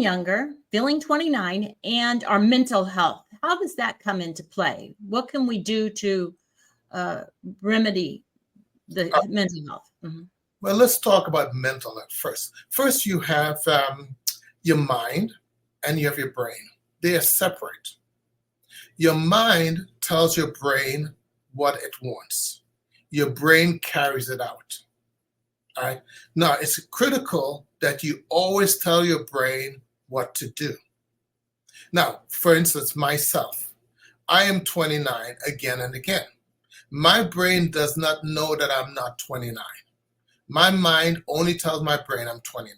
younger, feeling 29, and our mental health. How does that come into play? What can we do to remedy the mental health? Mm-hmm. Well, let's talk about mental health first. First, you have your mind and you have your brain. They are separate. Your mind tells your brain what it wants. Your brain carries it out. All right. Now, it's critical that you always tell your brain what to do. Now, for instance, myself, I am 29 again and again. My brain does not know that I'm not 29. My mind only tells my brain I'm 29.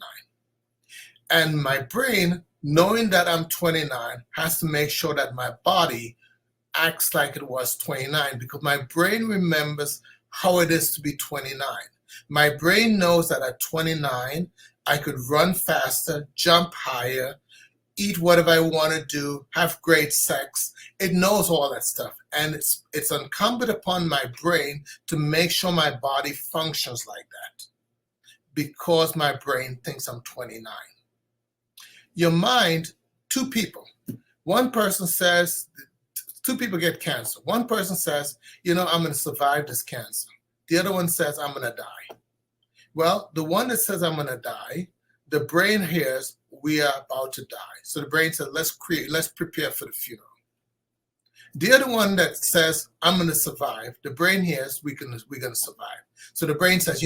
And my brain, knowing that I'm 29, has to make sure that my body acts like it was 29 because my brain remembers how it is to be 29. My brain knows that at 29, I could run faster, jump higher, eat whatever I want to do, have great sex. It knows all that stuff. And it's incumbent upon my brain to make sure my body functions like that because my brain thinks I'm 29. Your mind, two people. One person says, two people get cancer. One person says, I'm going to survive this cancer. The other one says, I'm going to die. Well, the one that says I'm going to die, the brain hears, we are about to die. So the brain says, let's prepare for the funeral. The other one that says, I'm going to survive, the brain hears, we're going to survive. So the brain says,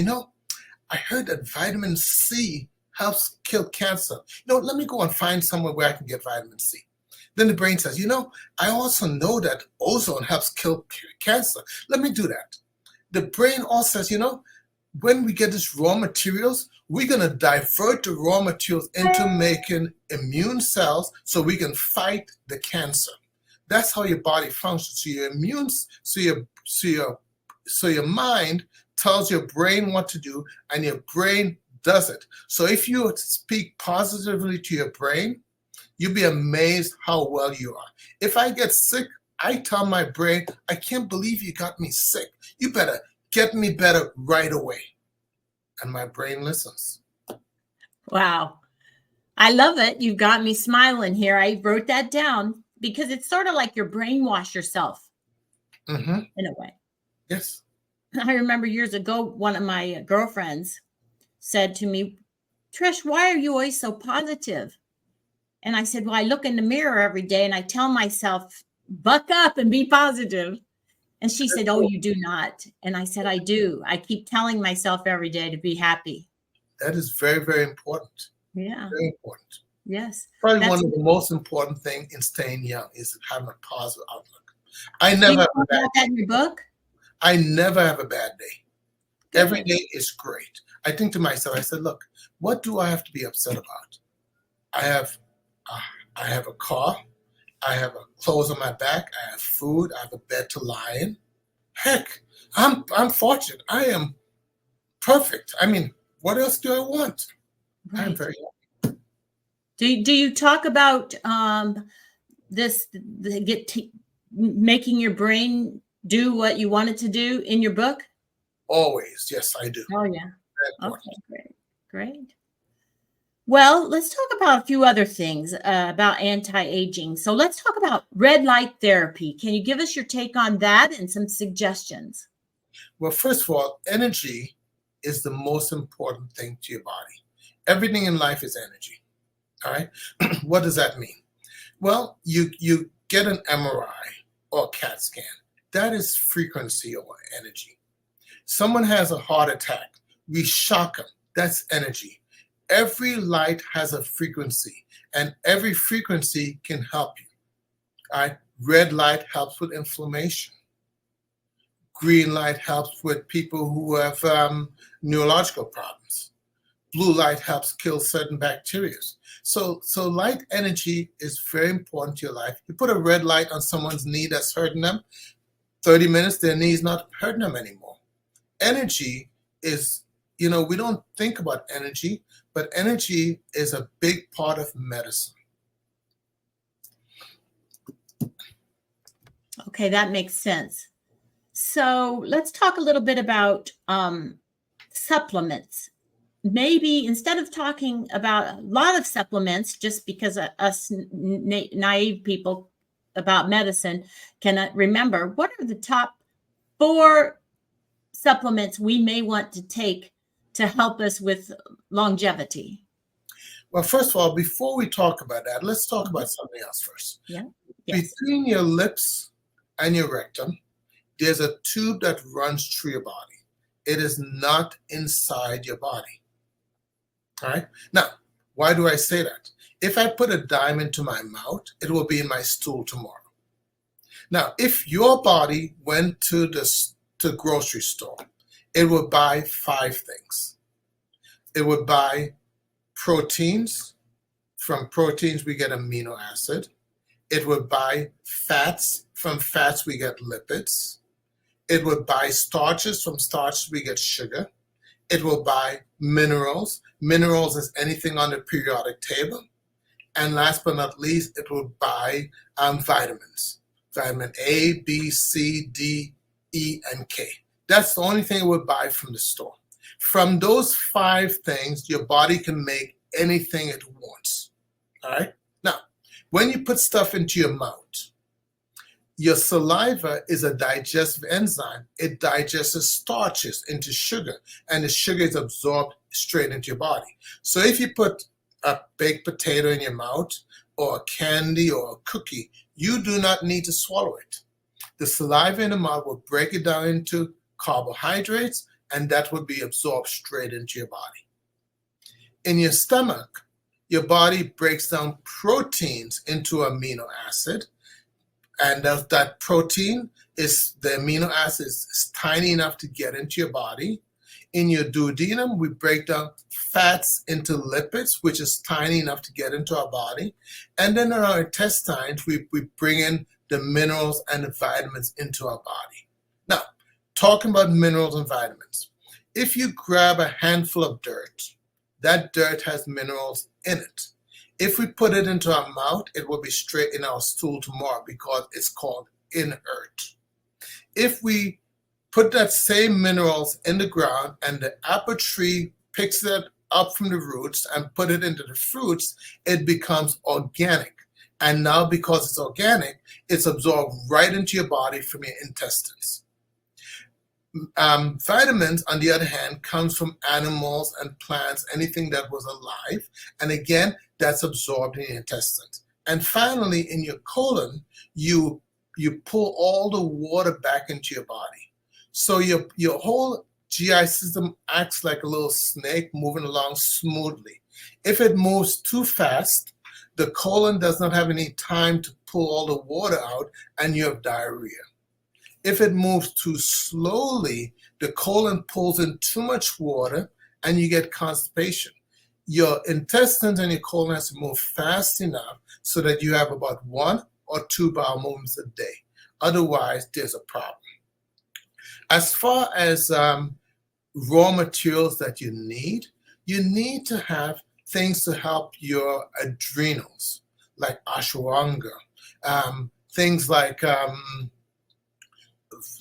I heard that vitamin C helps kill cancer. Let me go and find somewhere where I can get vitamin C. Then the brain says, I also know that ozone helps kill cancer. Let me do that. The brain also says, when we get these raw materials, we're going to divert the raw materials into making immune cells so we can fight the cancer. That's how your body functions. So your mind tells your brain what to do, and your brain does it. So if you speak positively to your brain, you'll be amazed how well you are. If I get sick, I tell my brain, I can't believe you got me sick. You better get me better right away. And my brain listens. Wow. I love it. You've got me smiling here. I wrote that down because it's sort of like you're brainwash yourself in a way. Yes. I remember years ago, one of my girlfriends said to me, Trish, why are you always so positive? And I said, well, I look in the mirror every day and I tell myself, buck up and be positive. And she said, oh, you do not. And I said, I do. I keep telling myself every day to be happy. That is very, very important. Yeah. Very important. Yes. Probably one of the most important things in staying young is having a positive outlook. I never have a bad day. That in your book? I never have a bad day. Good. Every day is great. I think to myself, I said, look, what do I have to be upset about? I have a car. I have clothes on my back. I have food. I have a bed to lie in. Heck, I'm fortunate. I am perfect. I mean, what else do I want? Right. I'm very happy. Do you talk about making your brain do what you want it to do in your book? Always, yes, I do. Oh yeah. Okay, great. Well, let's talk about a few other things about anti-aging. So let's talk about red light therapy. Can you give us your take on that and some suggestions? Well, first of all, energy is the most important thing to your body. Everything in life is energy. All right. What does that mean? Well, you get an MRI or a CAT scan. That is frequency or energy. Someone has a heart attack. We shock them. That's energy. Every light has a frequency, and every frequency can help you. All right? Red light helps with inflammation. Green light helps with people who have neurological problems. Blue light helps kill certain bacteria. So light energy is very important to your life. You put a red light on someone's knee that's hurting them, 30 minutes, their knee's not hurting them anymore. Energy is, we don't think about energy, but energy is a big part of medicine. Okay, that makes sense. So let's talk a little bit about supplements. maybe instead of talking about a lot of supplements, just because us naive people about medicine cannot remember, what are the top 4 supplements we may want to take to help us with longevity? Well, first of all, before we talk about that, let's talk about something else first. Yeah. Yes. Between your lips and your rectum, there's a tube that runs through your body. It is not inside your body. All right. Now, why do I say that? If I put a dime into my mouth, it will be in my stool tomorrow. Now, if your body went to the grocery store, it would buy 5 things. It would buy proteins. From proteins, we get amino acid. It would buy fats. From fats, we get lipids. It would buy starches. From starches, we get sugar. It will buy minerals. Minerals is anything on the periodic table. And last but not least, it will buy vitamins. Vitamin A, B, C, D, E, and K. That's the only thing it would buy from the store. From those 5 things, your body can make anything it wants. All right? Now, when you put stuff into your mouth, your saliva is a digestive enzyme. It digests starches into sugar, and the sugar is absorbed straight into your body. So if you put a baked potato in your mouth, or a candy or a cookie, you do not need to swallow it. The saliva in the mouth will break it down into carbohydrates, and that will be absorbed straight into your body. In your stomach, your body breaks down proteins into amino acid, and that protein is, the amino acid is tiny enough to get into your body. In your duodenum, we break down fats into lipids, which is tiny enough to get into our body. And then in our intestines, we bring in the minerals and the vitamins into our body. Now, talking about minerals and vitamins, if you grab a handful of dirt, that dirt has minerals in it. If we put it into our mouth, it will be straight in our stool tomorrow because it's called inert. If we put that same minerals in the ground and the apple tree picks it up from the roots and put it into the fruits, it becomes organic. And now because it's organic, it's absorbed right into your body from your intestines. Vitamins, on the other hand, comes from animals and plants, anything that was alive. And again, that's absorbed in your intestines. And finally, in your colon, you pull all the water back into your body. So your whole GI system acts like a little snake moving along smoothly. If it moves too fast, the colon does not have any time to pull all the water out, and you have diarrhea. If it moves too slowly, the colon pulls in too much water and you get constipation. Your intestines and your colon has to move fast enough so that you have about 1 or 2 bowel movements a day. Otherwise, there's a problem. As far as raw materials that you need to have things to help your adrenals, like ashwagandha, things like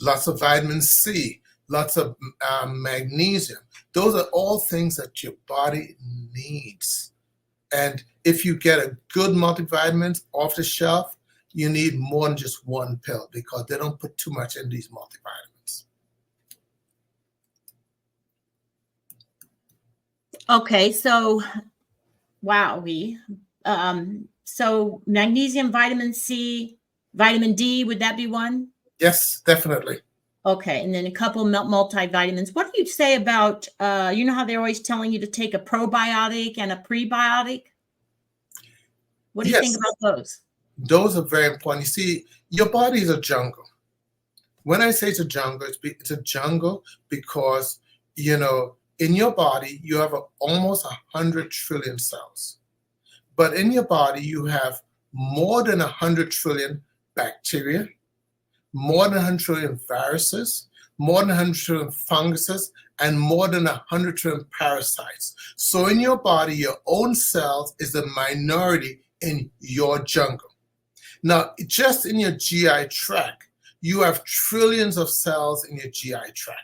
lots of vitamin C, lots of magnesium. Those are all things that your body needs. And if you get a good multivitamins off the shelf, you need more than just 1 pill because they don't put too much in these multivitamins. Okay, so wow, so magnesium, vitamin C, vitamin D, would that be one? Yes, definitely. Okay, and then a couple multivitamins. What do you say about, you know how they're always telling you to take a probiotic and a prebiotic? What do you think about those? Those are very important. You see, your body is a jungle. When I say it's a jungle, it's a jungle because, you know, in your body, you have almost 100 trillion cells. But in your body, you have more than 100 trillion bacteria, more than 100 trillion viruses, more than 100 trillion funguses, and more than 100 trillion parasites. So in your body, your own cells is a minority in your jungle. Now, just in your GI tract, you have trillions of cells in your GI tract.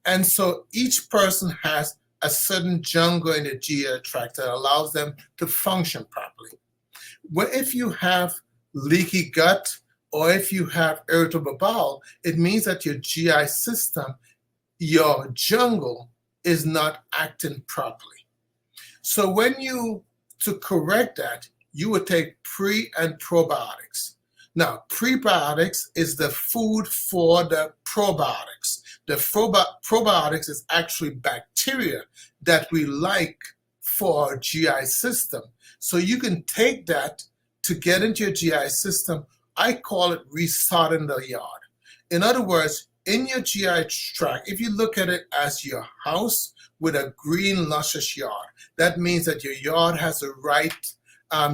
And so each person has a certain jungle in the GI tract that allows them to function properly. Well, if you have leaky gut or if you have irritable bowel, it means that your GI system, your jungle, is not acting properly. So to correct that, you would take pre and probiotics. Now, prebiotics is the food for the probiotics. The probiotics is actually bacteria that we like for our GI system. So you can take that to get into your GI system. I call it restarting the yard. In other words, in your GI tract, if you look at it as your house with a green, luscious yard, that means that your yard has the right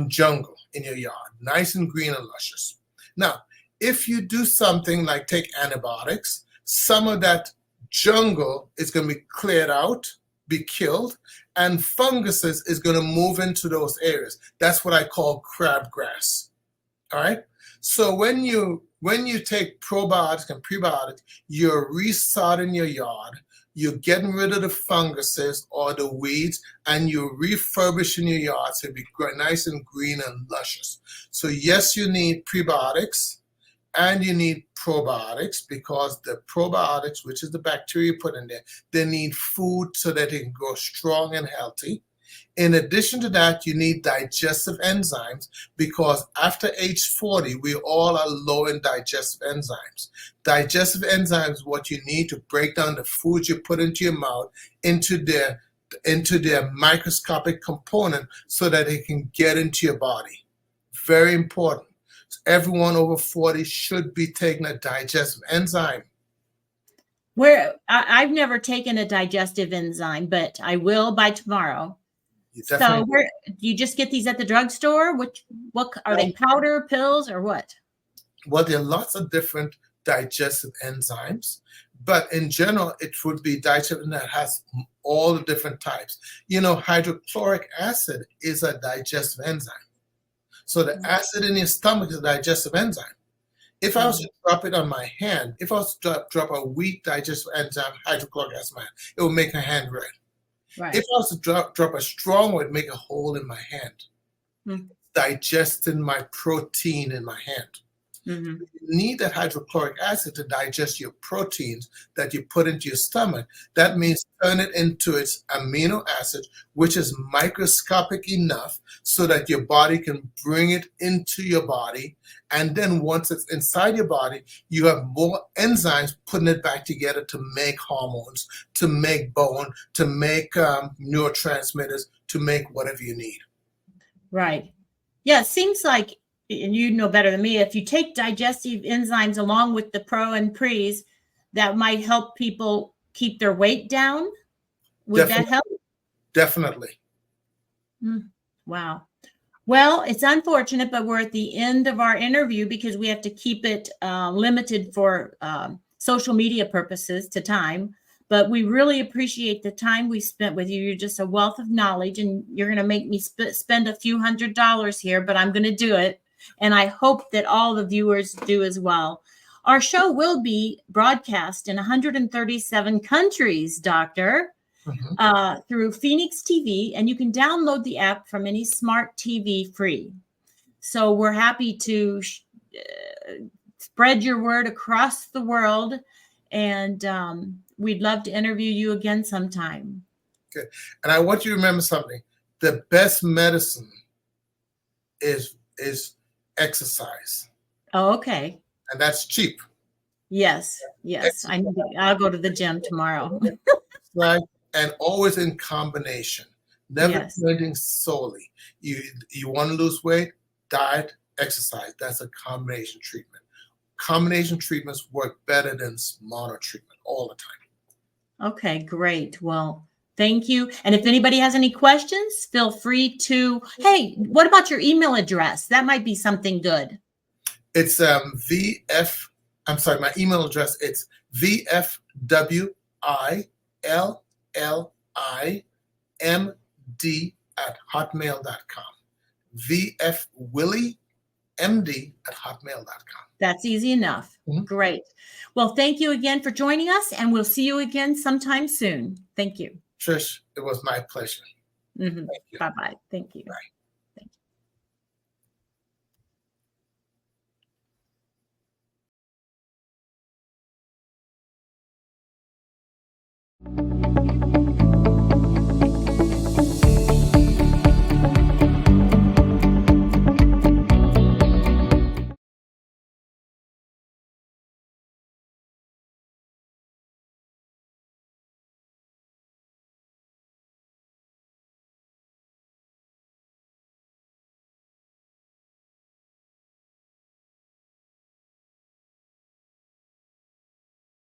jungle in your yard, nice and green and luscious. Now, if you do something like take antibiotics, some of that jungle is going to be cleared out, be killed, and funguses is going to move into those areas. That's what I call crabgrass. All right. So when you take probiotics and prebiotics, you're restarting your yard. You're getting rid of the funguses or the weeds, and you're refurbishing your yard to be nice and green and luscious. So yes, you need prebiotics and you need probiotics, because the probiotics, which is the bacteria you put in there, they need food so that they can grow strong and healthy. In addition to that, you need digestive enzymes, because after age 40, we all are low in digestive enzymes. Digestive enzymes, what you need to break down the foods you put into your mouth into their microscopic component so that it can get into your body. Very important. So everyone over 40 should be taking a digestive enzyme. I've never taken a digestive enzyme, but I will by tomorrow. So you just get these at the drugstore? What are they, powder, pills, or what? Well, there are lots of different digestive enzymes, but in general, it would be digestive that has all the different types. You know, hydrochloric acid is a digestive enzyme. So the acid in your stomach is a digestive enzyme. If I was to drop it on my hand, if I was to drop a weak digestive enzyme, hydrochloric acid, it would make my hand red. Right. If I was to drop a strong one, it would make a hole in my hand, digesting my protein in my hand. Mm-hmm. You need that hydrochloric acid to digest your proteins that you put into your stomach. That means turn it into its amino acid, which is microscopic enough so that your body can bring it into your body. And then once it's inside your body, you have more enzymes putting it back together to make hormones, to make bone, to make neurotransmitters, to make whatever you need. Right. Yeah, it seems like, and you know better than me, if you take digestive enzymes along with the pro and pres, that might help people keep their weight down. Would that help? Definitely. Wow. Well, it's unfortunate, but we're at the end of our interview because we have to keep it limited for social media purposes to time. But we really appreciate the time we spent with you. You're just a wealth of knowledge, and you're going to make me spend a few $100s here, but I'm going to do it. And I hope that all the viewers do as well. Our show will be broadcast in 137 countries, Doctor, through Phoenix TV, and you can download the app from any smart TV free. So we're happy to spread your word across the world, and we'd love to interview you again sometime. Okay. And I want you to remember something. The best medicine is exercise. Oh, okay. And that's cheap. Yes. I'll go to the gym tomorrow. Right. And always in combination. Never dieting solely. You want to lose weight, diet, exercise. That's a combination treatment. Combination treatments work better than mono treatment all the time. Okay, great. Well, thank you. And if anybody has any questions, feel free to, hey, what about your email address? That might be something good. It's my email address, it's vfwillimd@hotmail.com. vfwillimd@hotmail.com. That's easy enough. Great. Well, thank you again for joining us, and we'll see you again sometime soon. Thank you. Trish, it was my pleasure. Mhm. Thank you. Bye-bye. Thank you. Bye.